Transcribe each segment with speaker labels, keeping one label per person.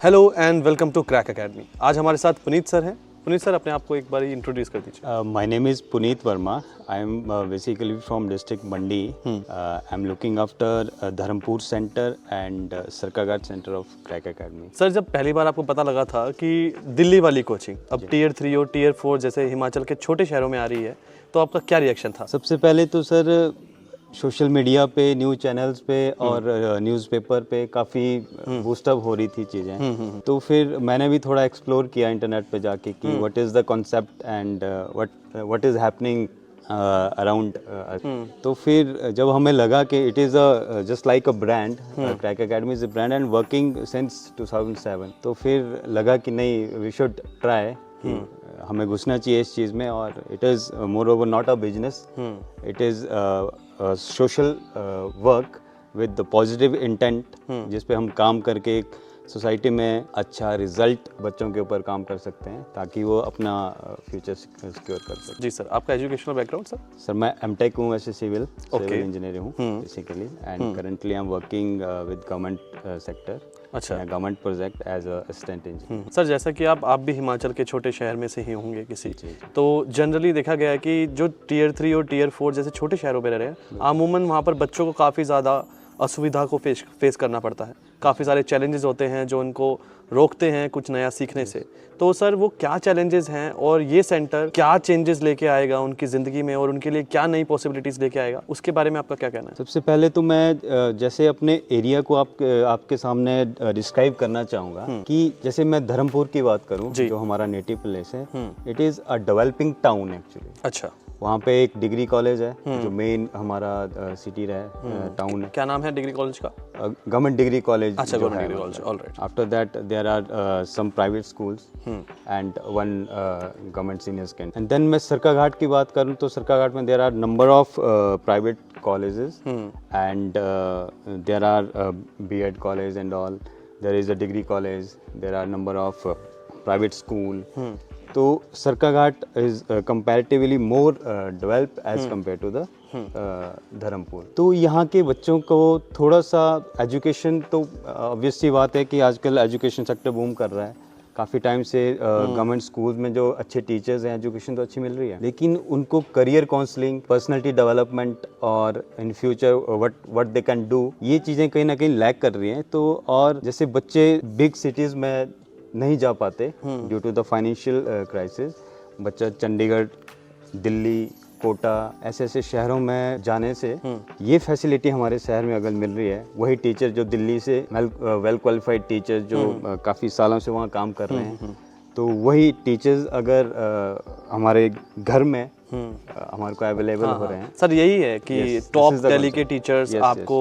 Speaker 1: Hello and welcome to Crack Academy. आज हमारे साथ पुनीत सर हैं। पुनीत सर, अपने आप को एक बार इंट्रोड्यूस कर दीजिए।
Speaker 2: My name is Puneet Verma. I am basically from district Mandi. I'm looking after Dharampur Center and Sarkaghat Center of Crack Academy.
Speaker 1: Sir, जब पहली बार आपको पता लगा था कि दिल्ली वाली कोचिंग अब टियर 3 और टियर 4 जैसे हिमाचल के छोटे शहरों में आ रही है, तो आपका क्या रिएक्शन था?
Speaker 2: सबसे पहले तो सर सोशल मीडिया पे, न्यूज़ चैनल्स पे और न्यूज़पेपर पे काफ़ी बूस्टअप हो रही थी चीज़ें। तो फिर मैंने भी थोड़ा एक्सप्लोर किया इंटरनेट पे जाके कि what is the concept and what is happening around. तो फिर जब हमें लगा कि it is just like a brand, crack academy is a brand and working since 2007, तो फिर लगा कि नहीं, वी शुड ट्राई, हमें घुसना चाहिए इस चीज़ में। और it is more over not a business, it is social work with the positive intent, जिस पे हम काम करके एक सोसाइटी में अच्छा रिजल्ट बच्चों के ऊपर काम कर सकते हैं ताकि वो अपना फ्यूचर सिक्योर कर सकें।
Speaker 1: जी सर, आपका एजुकेशनल बैकग्राउंड सर?
Speaker 2: सर मैं एमटेक हूँ, वैसे सिविल इंजीनियर हूँ basically, and currently I am working with government sector.
Speaker 1: अच्छा,
Speaker 2: government project as a assistant engineer.
Speaker 1: Sir जैसा कि आप भी हिमाचल के छोटे शहर में से ही होंगे किसी, तो जनरली देखा गया है कि जो टियर 3 और टियर 4 जैसे छोटे शहरों में रह रहे हैं, अमूमन वहाँ पर बच्चों को काफ़ी ज़्यादा असुविधा को फेस करना पड़ता है। काफ़ी सारे चैलेंजेस होते हैं जो उनको रोकते हैं कुछ नया सीखने से। तो सर वो क्या चैलेंजेस हैं और ये सेंटर क्या चेंजेस लेके आएगा उनकी ज़िंदगी में और उनके लिए क्या नई पॉसिबिलिटीज़ लेके आएगा, उसके बारे में आपका क्या कहना है?
Speaker 2: सबसे पहले तो मैं जैसे अपने एरिया को आपके सामने डिस्क्राइब करना चाहूँगा कि जैसे मैं धर्मपुर की बात करूँ, जो हमारा नेटिव प्लेस है, it is a developing town actually.
Speaker 1: अच्छा,
Speaker 2: वहाँ पे एक डिग्री कॉलेज है जो मेन हमारा सिटी टाउन है।
Speaker 1: क्या नाम है डिग्री कॉलेज का?
Speaker 2: Government degree college.
Speaker 1: अच्छा, government degree college, all right.
Speaker 2: After that there are some private schools and one government senior secondary. And then मैं सरकाघाट की बात करूँ तो सरकाघाट में there are number of private colleges and there are BEd college and all. There is a degree college, there are number of private school. तो Sarkaghat is comparatively more developed as compare to the Dharampur. तो यहाँ के बच्चों को थोड़ा सा education, तो obvious सी बात है कि आजकल एजुकेशन सेक्टर बूम कर रहा है। काफ़ी टाइम से गवर्नमेंट स्कूल में जो अच्छे टीचर्स हैं, एजुकेशन तो अच्छी मिल रही है, लेकिन उनको करियर काउंसलिंग, पर्सनालिटी डेवलपमेंट और in future what they can do, ये चीज़ें कहीं ना कहीं लैक कर रही हैं। तो और जैसे बच्चे बिग सिटीज़ में नहीं जा पाते due to the financial crisis, बच्चा चंडीगढ़, दिल्ली, कोटा ऐसे ऐसे शहरों में जाने से ये फैसिलिटी हमारे शहर में अगर मिल रही है, वही टीचर जो दिल्ली से वेल क्वालिफाइड टीचर जो काफ़ी सालों से वहाँ काम कर रहे हैं, तो वही टीचर्स अगर हमारे घर में हमारे को अवेलेबल हो रहे हैं।
Speaker 1: सर यही है कि टॉप दिल्ली के टीचर्स आपको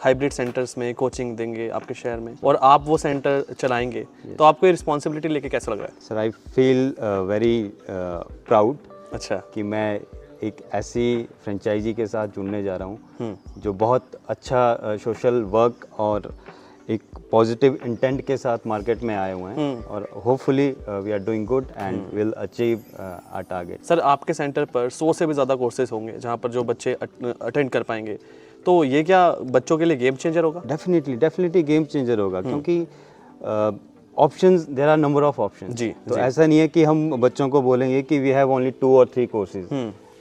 Speaker 1: हाइब्रिड सेंटर्स में कोचिंग देंगे आपके शहर में और आप वो सेंटर चलाएंगे, तो आपको ये रिस्पॉन्सिबिलिटी लेके कैसा लग रहा है?
Speaker 2: Sir I feel very proud.
Speaker 1: अच्छा,
Speaker 2: कि मैं एक ऐसी फ्रेंचाइजी के साथ जुड़ने जा रहा हूँ जो बहुत अच्छा सोशल वर्क और एक पॉजिटिव इंटेंट के साथ मार्केट में आए हुए हैं, और hopefully we are doing good and will achieve our target.
Speaker 1: Sir आपके सेंटर पर 100 से भी ज़्यादा कोर्सेज होंगे जहाँ पर जो बच्चे अटेंड कर पाएंगे, तो ये क्या बच्चों के लिए गेम चेंजर होगा?
Speaker 2: डेफिनेटली गेम चेंजर होगा, क्योंकि options, there are number of options.
Speaker 1: जी,
Speaker 2: तो ऐसा नहीं है कि हम बच्चों को बोलेंगे कि वी हैव ओनली 2 और 3 कोर्सेज,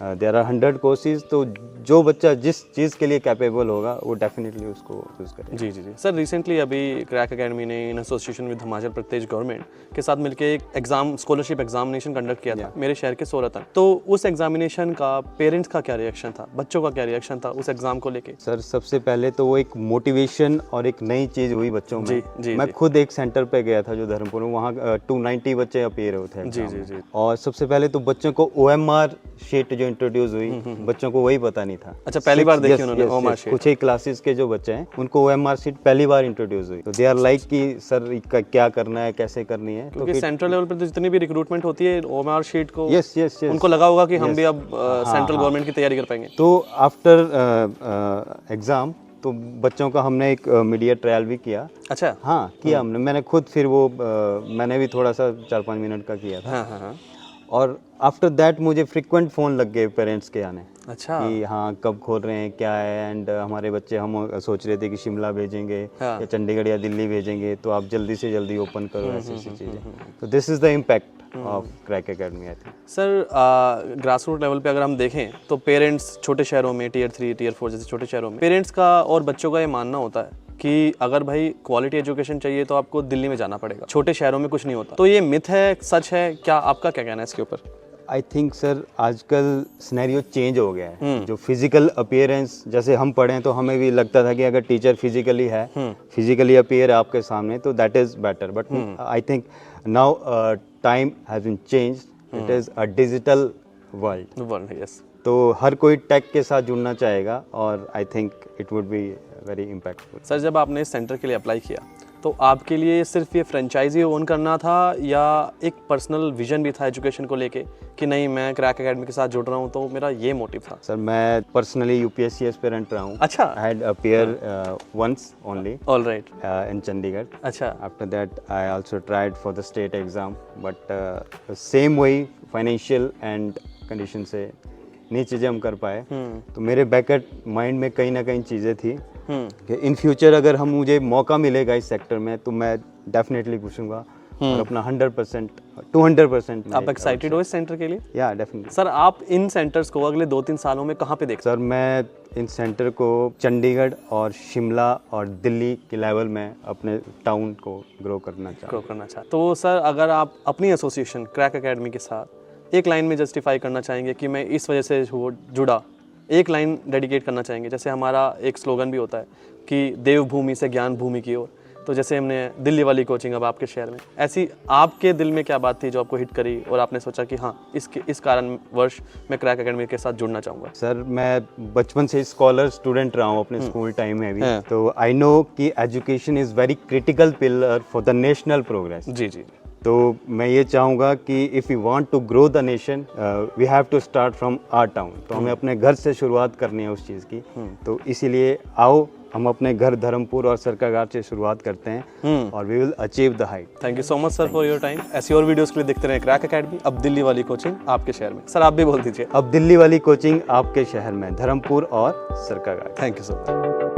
Speaker 2: देयर आर 100 कोर्सेज। तो जो बच्चा जिस चीज़ के लिए कैपेबल होगा वो डेफिनेटली उसको चूज करेगा।
Speaker 1: जी। सर रिसेंटली अभी क्रैक एकेडमी ने in association with Himachal Pradesh government के साथ मिलकर एक एग्जाम, स्कॉलरशिप एग्जामिनेशन कंडक्ट किया था मेरे शहर के सोरतन। तो उस एग्जामिनेशन का पेरेंट्स का क्या रिएक्शन था, बच्चों का क्या रिएक्शन था उस एग्जाम को लेके?
Speaker 2: सर सबसे पहले तो वो एक मोटिवेशन और एक नई चीज़ हुई बच्चों में। मैं खुद एक सेंटर पे गया था जो धर्मपुर में, वहाँ 290 बच्चे अपीयर हुए थे।
Speaker 1: जी।
Speaker 2: और सबसे पहले तो बच्चों को OMR शीट जो इंट्रोड्यूस हुई, बच्चों को वही पता नहीं था।
Speaker 1: अच्छा, पहली बार देखी उन्होंने OMR शीट?
Speaker 2: कुछ ही क्लासेस के जो बच्चे हैं उनको OMR शीट पहली बार इंट्रोड्यूस हुई, तो दे आर लाइक कि सर क्या करना है, कैसे करनी है।
Speaker 1: क्योंकि सेंट्रल लेवल पर तो जितनी भी रिक्रूटमेंट होती है OMR शीट को
Speaker 2: यस
Speaker 1: उनको लगा होगा कि हम भी अब सेंट्रल गवर्नमेंट की तैयारी कर पाएंगे।
Speaker 2: तो आफ्टर एग्जाम तो बच्चों का हमने एक मीडिया ट्रायल भी किया।
Speaker 1: अच्छा,
Speaker 2: हाँ किया हमने, मैंने खुद फिर वो मैंने भी थोड़ा सा 4-5 मिनट का किया था।
Speaker 1: हाँ।
Speaker 2: और आफ्टर दैट मुझे फ्रिक्वेंट फ़ोन लग गए पेरेंट्स के आने
Speaker 1: अच्छा
Speaker 2: कि हाँ कब खोल रहे हैं क्या है। एंड हमारे बच्चे हम सोच रहे थे कि शिमला भेजेंगे
Speaker 1: हाँ।
Speaker 2: या चंडीगढ़ या दिल्ली भेजेंगे, तो आप जल्दी से जल्दी ओपन करो ऐसी चीज़ें। तो this is the impact of Crack Academy I think.
Speaker 1: Sir grass root level पे अगर हम देखें तो पेरेंट्स छोटे शहरों में टियर 3 टियर 4 जैसे छोटे शहरों में पेरेंट्स का और बच्चों का ये मानना होता है कि अगर भाई क्वालिटी एजुकेशन चाहिए तो आपको दिल्ली में जाना पड़ेगा, छोटे शहरों में कुछ नहीं होता। तो ये मिथ है, सच है क्या? आपका क्या कहना है इसके ऊपर?
Speaker 2: आई थिंक सर आजकल सिनेरियो चेंज हो गया है। जो फिजिकल अपीयरेंस, जैसे हम पढ़े तो हमें भी लगता था कि अगर टीचर फिजिकली है, फिजिकली अपीयर है आपके सामने तो that is better. But I think now time has been changed, it is a digital world.
Speaker 1: Yes.
Speaker 2: तो हर कोई टेक के साथ जुड़ना चाहेगा और I think it would be very impactful.
Speaker 1: Sir जब आपने इस सेंटर के लिए अप्लाई किया तो आपके लिए सिर्फ ये फ्रेंचाइजी ओन करना था या एक पर्सनल विजन भी था एजुकेशन को लेके कि नहीं मैं क्रैक एकेडमी के साथ जुड़ रहा हूँ, तो मेरा ये मोटिव था?
Speaker 2: सर मैं पर्सनली यूपीएससी एस्पिरेंट रहा हूँ।
Speaker 1: अच्छा।
Speaker 2: I had appear once only
Speaker 1: alright
Speaker 2: in Chandigarh.
Speaker 1: अच्छा।
Speaker 2: After that, I also tried for the state exam, but the same way financial and condition से नहीं चीज़ें हम कर पाए। तो मेरे बैक माइंड में कहीं ना कहीं चीज़ें थी कि इन फ्यूचर अगर हम मुझे मौका मिलेगा इस सेक्टर में तो मैं डेफिनेटली पूछूंगा और अपना 100% 200%।
Speaker 1: आप एक्साइटेड हो इस सेंटर के लिए?
Speaker 2: या डेफिनेटली।
Speaker 1: सर आप इन सेंटर्स को अगले 2-3 सालों में कहाँ पे देख?
Speaker 2: सर मैं इन सेंटर को चंडीगढ़ और शिमला और दिल्ली के लेवल में अपने टाउन को ग्रो करना चाहता हूँ।
Speaker 1: तो सर अगर आप अपनी एसोसिएशन क्रैक एकेडमी के साथ एक लाइन में जस्टिफाई करना चाहेंगे कि मैं इस वजह से जुड़ा, एक लाइन डेडिकेट करना चाहेंगे? जैसे हमारा एक स्लोगन भी होता है कि देवभूमि से ज्ञान भूमि की ओर, तो जैसे हमने दिल्ली वाली कोचिंग अब आपके शहर में, ऐसी आपके दिल में क्या बात थी जो आपको हिट करी और आपने सोचा कि हाँ इस कारणवश मैं क्रैक एकेडमी के साथ जुड़ना चाहूँगा?
Speaker 2: सर मैं बचपन से स्कॉलर स्टूडेंट रहा हूँ अपने स्कूल टाइम में भी, तो आई नो कि education is very critical pillar for the national progress.
Speaker 1: जी जी।
Speaker 2: तो मैं ये चाहूँगा कि if you want to grow the nation we have to start from our town. तो हमें अपने घर से शुरुआत करनी है उस चीज़ की। तो इसीलिए आओ हम अपने घर धर्मपुर और सरकाघाट से शुरुआत करते हैं और we will achieve the height.
Speaker 1: Thank you so much sir for your time. ऐसी और वीडियोस के लिए देखते रहें क्रैक एकेडमी। अब दिल्ली वाली कोचिंग आपके शहर में। सर आप भी बोल दीजिए।
Speaker 2: अब दिल्ली वाली कोचिंग आपके शहर में, धर्मपुर और Sarkaghat.
Speaker 1: Thank you so much.